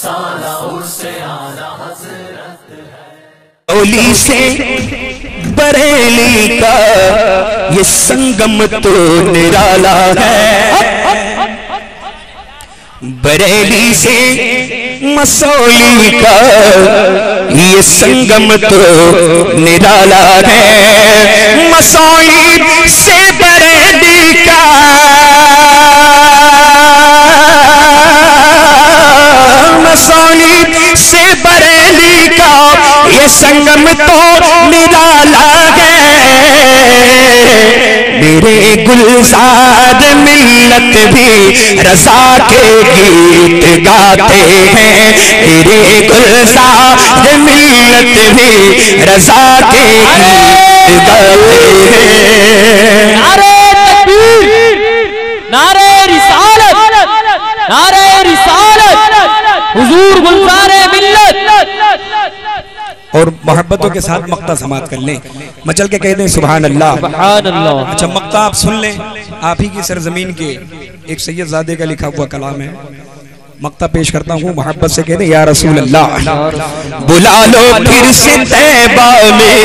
साला उर्से आला हज़रत है। ओली से बरेली का ये संगम तो निराला है, बरेली से मसौली का ये संगम तो निराला है। मसौली से बरेली का मसौली से बरेली का ये संगम तो निराला है। मेरे गुलजार मिल्लत भी रज़ा के गीत गाते हैं, मेरे गुलजार मिल्लत भी रज़ा के गीत गाते हैं। नारे तकबीर, नारे रिसालत, नारे रिसालत, हुजूर गुलज़ारे मिल्लत। और मोहब्बतों के साथ मक्ता समात कर लें, मचल के कह दें सुभान अल्लाह। अच्छा मक्ता आप सुन लें, आप ही की सरजमीन के एक सैयदजादे का लिखा हुआ कलाम है, मक्ता पेश करता हूँ, मोहब्बत से कह दें या रसूल अल्लाह। बुला लो फिर से तैबा में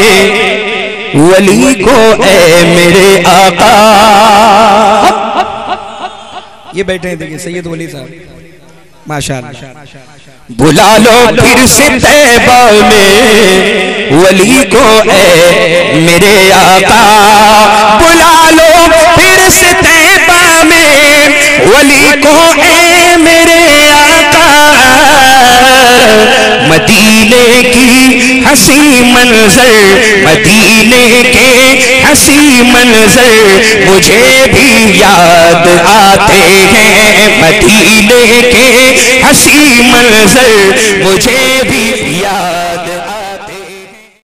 वली को ए मेरे आका। ये बैठे हैं देखिए सैयद वली साहब माशाअल्लाह। बुला लो फिर से तैबा में वली को ए मेरे आका। बुला लो फिर से तैबा में वली को ए मेरे आका। मदीने की हंसी मंजर, मदीने के हंसी मंजर मुझे भी याद आते हैं। मदीने के हंसी मंजर मुझे